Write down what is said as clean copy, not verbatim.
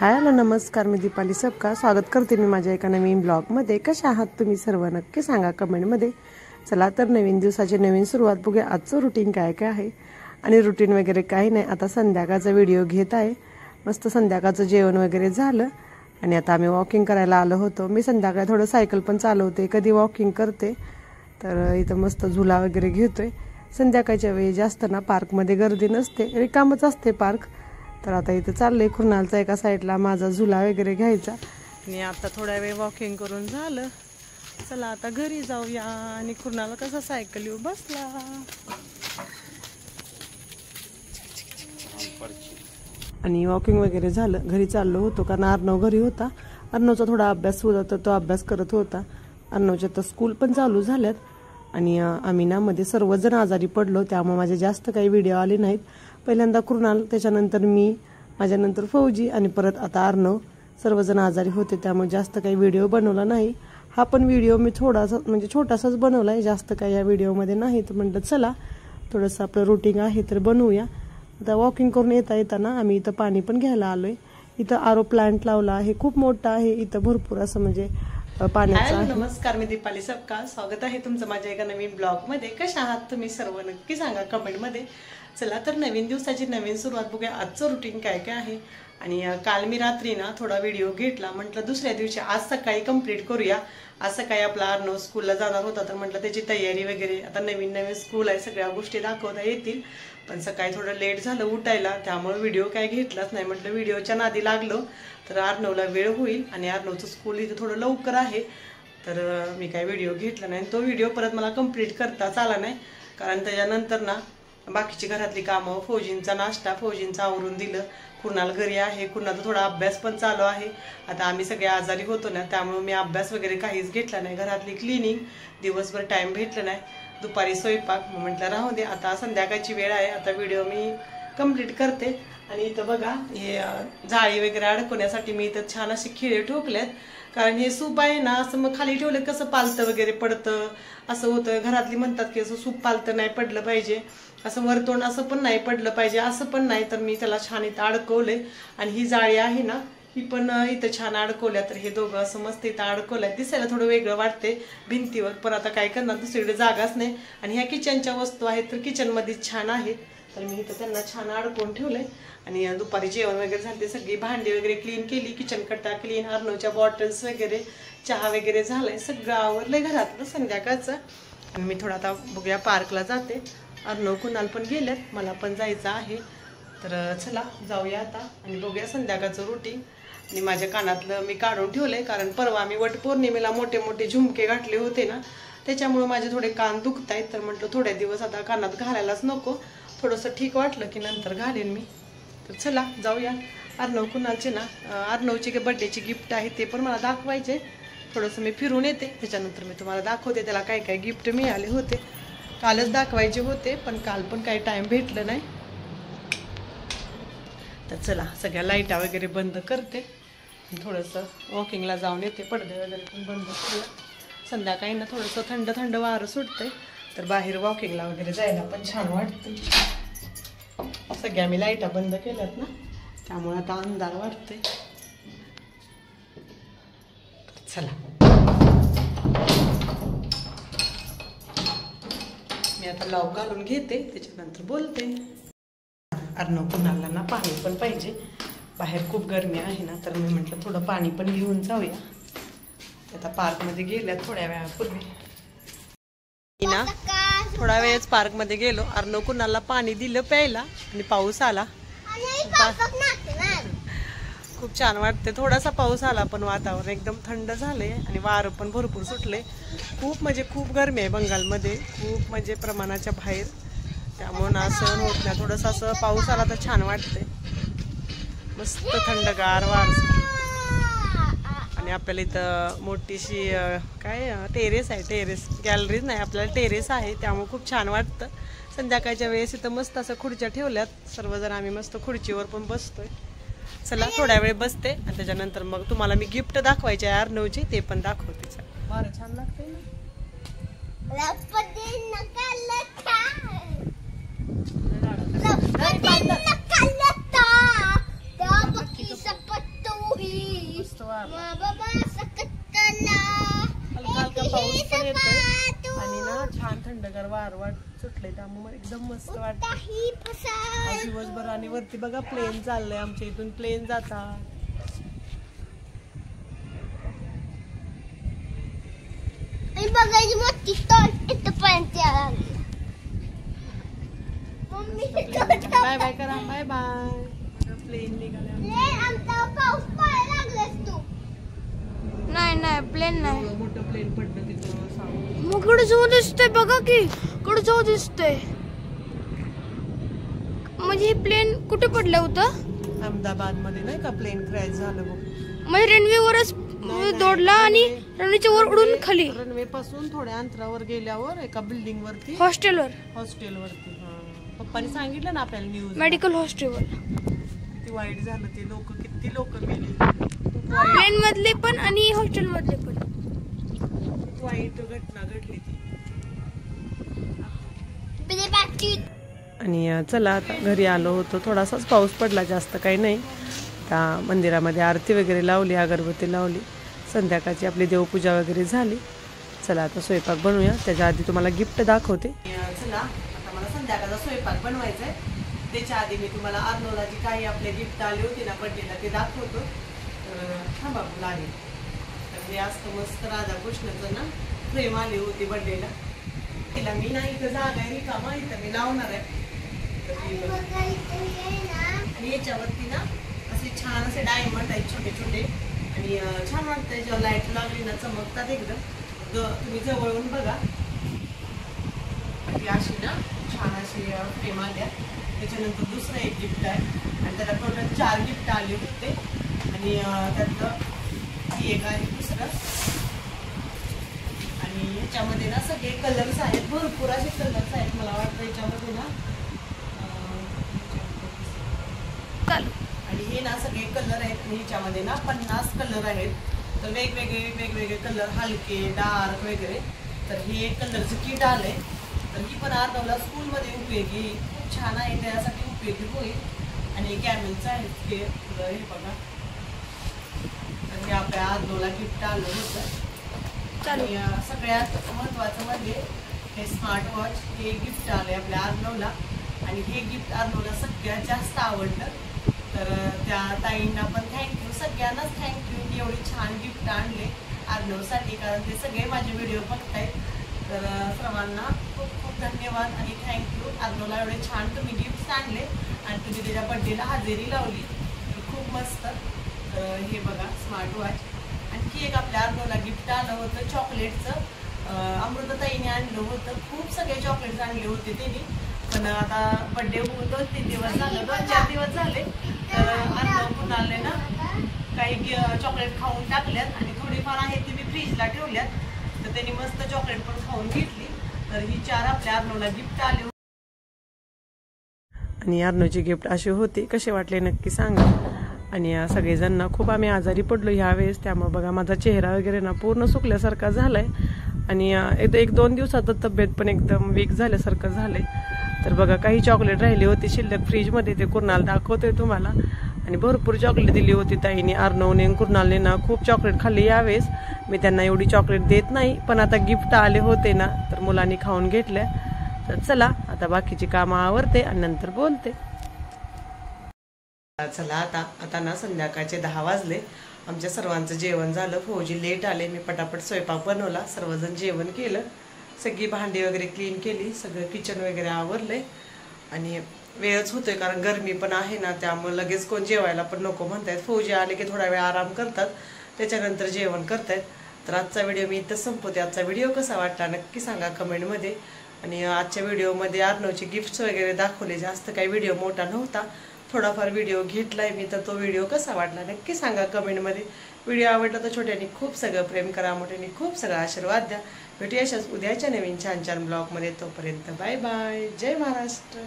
Hi hello नमस्कार, मी दीपाली सबका स्वागत करते मी माझ्या एका नवीन ब्लॉगमध्ये। कशा आहात तुम्ही सर्व नक्की सांगा कमेंटमध्ये। चला तर नवीन दिवसाची नवीन सुरुवात बघूया। आजचं रुटीन काय काय आहे आणि रुटीन वगैरे काही नाही। आता संध्याकाळचा व्हिडिओ घेत आहे। मस्त संध्याकाळचं जेवण वगैरे झालं आणि आता आम्ही वॉकिंग करायला आलो होतो। मी संध्याकाळी थोडं सायकल पण चालवते, कधी वॉकिंग करते। तर इथं मस्त झुला वगैरे घेतोय। संध्याकाळच्या वेळी जास्त ना पार्कमध्ये गर्दी नसते, रिकामच असते पार्क। तर आता इथं चाललंय खुरनालचा एका साईडला माझा झुला वगैरे घ्यायचा आणि आता थोडा वेळ वॉकिंग करून झालं। चला आता घरी जाऊया। आणि खुरनाला कसा सायकल येऊ बसला आणि वॉकिंग वगैरे झालं। घरी चाललो होतो कारण अर्णव घरी होता। अर्णवचा थोडा अभ्यास होता तर तो अभ्यास करत होता। अर्णवच्या तर स्कूल पण चालू झाल्यात आणि आम्ही ना मध्ये सर्वजण आजारी पडलो, त्यामुळे माझे जास्त काही व्हिडिओ आले नाहीत। पहिल्यांदा कृणाल, त्याच्यानंतर मी, माझ्यानंतर फौजी आणि परत आता अर्णव, सर्वजण आजारी होते त्यामुळे जास्त काही व्हिडिओ बनवला नाही। हा पण व्हिडिओ मी थोडासा म्हणजे छोटासाच बनवलाय, जास्त काही या व्हिडिओमध्ये नाही। तर म्हटलं चला थोडंसं आपलं रुटीन आहे तर बनवूया। आता वॉकिंग करून येताना आम्ही इथं पाणी पण घ्यायला आलोय। इथं आरो प्लांट लावला आहे, खूप मोठा आहे। इथं भरपूर असं म्हणजे पाण्याचा। नमस्कार, मी दीपाली सबका स्वागत आहे तुमचं माझ्या एका नवीन ब्लॉगमध्ये। कशा आहात तुम्ही सर्व नक्की सांगा कमेंटमध्ये। चला तर नवीन दिवसाची नवीन सुरुवात बघूया। आजचं रुटीन काय काय आहे। आणि काल मी रात्री ना थोडा व्हिडिओ घेतला, म्हटलं दुसऱ्या दिवशी आज सकाळी कंप्लीट करूया। आज सकाळी आपला अर्णव स्कूलला जाणार होता तर म्हटलं त्याची तयारी वगैरे, आता नवीन नवीन स्कूल आहे सगळ्या गोष्टी दाखवता येतील। पण सकाळी थोडं लेट झालं उठायला, त्यामुळे व्हिडिओ काय घेतलाच नाही। म्हटलं व्हिडिओच्या नादी लागलो तर अर्णवला वेळ होईल आणि अर्णवचं स्कूल इथं थोडं लवकर आहे, तर मी काय व्हिडिओ घेतला नाही। तो व्हिडिओ परत मला कंप्लीट करताच आला नाही, कारण त्याच्यानंतर ना बाकीची घरातली कामं, फौजींचा नाश्ता, फौजींचा आवरून दिलं। कुणाल घरी आहे, कुणाचा थोडा अभ्यास पण चालू आहे। आता आम्ही सगळे आजारी होतो ना, त्यामुळे मी अभ्यास वगैरे काहीच घेतला नाही। घरातली क्लिनिंग, दिवसभर टाइम भेटला नाही। दुपारी स्वयंपाक, म्हटलं राहू दे, आता संध्याकाळची वेळ आहे, आता व्हिडिओ मी कंप्लीट करते। आणि इथं बघा हे जाळी वगैरे अडकवण्यासाठी मी इथं छान असे खिळे ठोकलेत, कारण हे सूप आहे ना असं मग खाली ठेवलं कसं पालतं वगैरे पडतं, असं होतं। घरातली म्हणतात की असं सूप पालतं नाही पडलं पाहिजे, असं वरतोंड असं पण नाही पडलं पाहिजे, असं पण नाही। तर मी त्याला छान इथं अडकवले आणि ही जाळी आहे ना ही पण इथं छान अडकवल्या। तर हे दोघं असं मस्त इथं अडकवल्या, दिसायला थोडं वेगळं वाटते भिंतीवर, पण आता काय करणार, दुसरीकडे जागाच नाही। आणि ह्या किचनच्या वस्तू आहेत तर किचनमध्येच छान आहेत, तर मी इथं त्यांना छान अडकवून ठेवलंय। आणि दुपारी जेवण वगैरे झाले, सगळी भांडी वगैरे क्लीन केली, किचन कट्टा क्लीन, अर्णवच्या बॉटल्स वगैरे, चहा वगैरे झालंय, सगळं आवरलंय घरातलं संध्याकाळचं। आणि मी थोडा आता बघूया पार्कला जाते। अर्णव कुणाल पण गेलेत, मला पण जायचं आहे, तर चला जाऊया आता आणि बघूया संध्याकाळचं रुटीन। आणि माझ्या कानातलं मी काढून ठेवलंय, कारण परवा मी वटपौर्णिमेला मोठे मोठे झुमके घातले होते ना, त्याच्यामुळे माझे थोडे कान दुखत आहेत। तर म्हटलं थोड्या दिवस आता कानात घालायलाच नको, थोडंसं ठीक वाटलं की नंतर घालेन मी। तर चला जाऊया। अर्णव कुणालचे ना अर्णवची बड्डेची गिफ्ट आहे ते पण मला दाखवायचे, थोडंसं मी फिरून येते, त्याच्यानंतर मी तुम्हाला दाखवते त्याला काय काय गिफ्ट मिळाले होते। कालच दाखवायचे होते पण काल पण काही टाइम भेटलं नाही। तर चला सगळ्या लाईटा वगैरे बंद करते, थोडंसं वॉकिंगला जाऊन येते, पडदे वगैरे पण बंद केलं। संध्याकाळी ना थोडंसं थंड थंड वारं सुटते, तर बाहेर वॉकिंगला वगैरे जायला पण छान वाटते। सगळ्या मी लाईटा बंद केल्यात ना, त्यामुळे आता अंधार वाटते। चला मी आता लॉक घालून घेते, त्याच्यानंतर बोलते। अर्णव कुणाला ना पाणी पण पाहिजे, बाहेर खूप गरमी आहे ना, तर मी म्हटलं थोडं पाणी पण घेऊन जाऊया। आता पार्कमध्ये गेल्या थोड्या वेळापूर्वी ना, थोडा वेळच पार्कमध्ये गेलो, अर्णव कुणाला पाणी दिलं प्यायला आणि पाऊस आला। खूप छान वाटते, थोडासा पाऊस आला पण वातावरण एकदम थंड झाले आणि वारं पण भरपूर सुटले। खूप म्हणजे खूप गरमी आहे बंगालमध्ये, खूप म्हणजे प्रमाणाच्या बाहेर, त्यामुळे ना सहन होत नाही। थोडंसं असं पाऊस आला तर छान वाटते, मस्त थंडगार वारं। आणि आपल्याला इथं मोठीशी काय टेरेस आहे, टेरेस गॅलरी नाही आपल्याला टेरेस आहे, त्यामुळे खूप छान वाटतं। संध्याकाळच्या वेळेस इथं मस्त असं खुर्च्या ठेवल्यात, सर्वजण आम्ही मस्त खुर्चीवर पण बसतोय। चला थोड्या वेळ बसते आणि त्याच्यानंतर मग तुम्हाला मी गिफ्ट दाखवायचे आहे अर्णवची, ते पण दाखवते। बरं छान लागतंय ना। वारा, हलका हलका पाऊस पण येतोय आणि ना छान थंडगार वारवाट सुटले, त्यामुळे एकदम मस्त वाटतं दिवसभर. आणि वरती बघा प्लेन चाललंय, आमच्या इथून प्लेन जातात. बघायची मोठी स्टॉल इथपर्यंत बाय बाय करा, बाय बाय. प्लेन निघाले. नाही नाही प्लेन नाही, मोठं प्लेन पडलं तिथं. मग कडे जाऊ दिसतंय बघा की, कडे जाऊ दिसतंय. म्हणजे हे प्लेन कुठे पडलं होतं? अहमदाबाद मध्ये नाही का प्लेन क्रॅश झालं बघ. म्हणजे रनवेवरच दौडला आणि रनवेच्या वर उडून खाली, रनवे पासून थोड्या अंतरावर गेल्यावर एका बिल्डिंग वरती, हॉस्टेल वरती. पप्पानी सांगितलं ना आपल्याला न्यूज, मेडिकल हॉस्टेलवर. किती वाईट झालं ते, लोक किती लोक गेले प्लेन मधले पण आणि हॉस्टेल मधले पण. वाईट घटना घडली ती. आणि चला आता घरी आलो होतो, थोडासाच पाऊस पडला, जास्त काही नाही. त्या मंदिरामध्ये आरती वगैरे लावली, अगरबत्ती लावली, संध्याकाळची आपली देवपूजा वगैरे झाली. चला आता स्वयंपाक बनवूया, त्याच्या आधी तुम्हाला गिफ्ट दाखवते. चला आता मला संध्याकाळचा स्वयंपाक बनवायचा आहे, त्याच्या आधी मी तुम्हाला अर्नवला जी काही आपले गिफ्ट आले होते ना बर्थडेला ते दाखवतो. थांबा लागेल. तर हे असतं मस्त राधाकृष्णाचं ना फ्रेम आली होती बर्थडेला, तिला मी नाही इथं जागा आहे रिकामा, इथं मी लावणार आहे. आणि याच्यावरती ना असे छान असे डायमंड आहेत छोटे छोटे, आणि छान वाटतंय जेव्हा लाईट लागली ना चमकतात एकदम. तुम्ही जवळून बघा, अशी ना छान अशी फ्रेम आल्या. त्याच्यानंतर दुसरं एक गिफ्ट आहे आणि त्याला टोटल 4 गिफ्ट आले होते. आणि त्यातलं ही एक आहे दुसरं. आणि ह्याच्यामध्ये ना सगळे कलर्स आहेत, भरपूर असे कलर्स आहेत. मला वाटतं याच्यामध्ये ना आणि हे ना सगळे कलर आहेत. आणि ह्याच्यामध्ये ना 50 कलर आहेत. तर वेगवेगळे कलर, हलके डार्क वगैरे. तर हे कलरचं किट आलंय. तर ही पण अर्नवला स्कूलमध्ये उपयोगी, खूप छान आहे, त्यासाठी उपयोगी होईल. आणि कॅमेलचं आहे हे बघा. तर हे आपल्या अर्नवला गिफ्ट आलं होतं. आणि सगळ्यात महत्त्वाचं म्हणजे हे स्मार्ट वॉच, हे गिफ्ट आलंय आपल्या अर्नवला. आणि हे गिफ्ट अर्नवला सगळ्यात जास्त आवडलं. तर त्या ताईंना पण थँक्यू, सगळ्यांनाच थँक्यू की एवढी छान गिफ्ट आणले अर्नवसाठी, कारण ते सगळे माझे व्हिडिओ बघतायत. तर सर्वांना खूप खूप धन्यवाद आणि थँक्यू. अर्नवला एवढे छान तुम्ही गिफ्ट्स आणले आणि तुम्ही त्याच्या बड्डेला हजेरी लावली, खूप मस्त. तर हे बघा स्मार्ट वॉच. आणखी एक आपल्या अर्नवला गिफ्ट आलं होतं चॉकलेटचं, अमृताताईने आणलं होतं. खूप सगळे चॉकलेट्स आणले होते त्यांनी, पण आता बड्डे होऊन 2-3 दिवस झाले, 2-4 दिवस झाले. तर अर्नव कुणाले ना काही चॉकलेट खाऊन टाकल्यात आणि थोडीफार आहेत ती मी फ्रीजला ठेवल्यात. तर त्यांनी मस्त चॉकलेट पण खाऊन घेतली. तर ही 4 आपल्या अर्नवला गिफ्ट आले. आणि अर्नवची गिफ्ट अशी होती, कसे वाटले नक्की सांगा. आणि सगळेजण ना खूप आम्ही आजारी पडलो ह्यावेळेस, त्यामुळे बघा माझा चेहरा वगैरे ना पूर्ण सुकल्यासारखा झालाय. आणि 1-2 दिवसात तब्येत पण एकदम वीक झाल्यासारखं झालंय. तर बघा काही चॉकलेट राहिली होती शिल्लक फ्रीजमध्ये, ते कुणाला दाखवतोय तुम्हाला. आणि भरपूर चॉकलेट दिली होती ताईने, अर्नवने कुणालने ना खूप चॉकलेट खाल्ली यावेळेस. मी त्यांना एवढी चॉकलेट देत नाही, पण आता गिफ्ट आले होते ना तर मुलांनी खाऊन घेतल्या. तर चला आता बाकीची कामं आवरते आणि नंतर बोलते. चला आता ना संध्याकाळचे 10 वाजले. आमच्या सर्वांचं जेवण झालं, फौजी लेट आले. मी पटापट स्वयंपाक बनवला, सर्वजण जेवण केलं, सगळी भांडी वगैरे क्लीन केली, सगळं किचन वगैरे आवरलंय. आणि वेळच होतोय कारण गरमी पण आहे ना, त्यामुळे लगेच कोण जेवायला पण नको म्हणतायत. फौजी आले की थोडा वेळ आराम करतात, त्याच्यानंतर जेवण करतायत. तर आजचा व्हिडिओ मी इथंच संपवते. आजचा व्हिडिओ कसा वाटला नक्की सांगा कमेंटमध्ये. आणि आजच्या व्हिडिओमध्ये अर्नवचे गिफ्ट्स वगैरे दाखवले, जास्त काही व्हिडिओ मोठा नव्हता, थोडाफार व्हिडिओ घेतलाय मी. तर तो व्हिडिओ कसा वाटला नक्की सांगा कमेंटमध्ये. व्हिडिओ आवडला तर छोट्याने खूप सगळं प्रेम करा, मोठ्याने खूप सगळं आशीर्वाद द्या. भेटूया अशाच उद्याच्या नवीन छान छान ब्लॉगमध्ये. तोपर्यंत बाय बाय, जय महाराष्ट्र.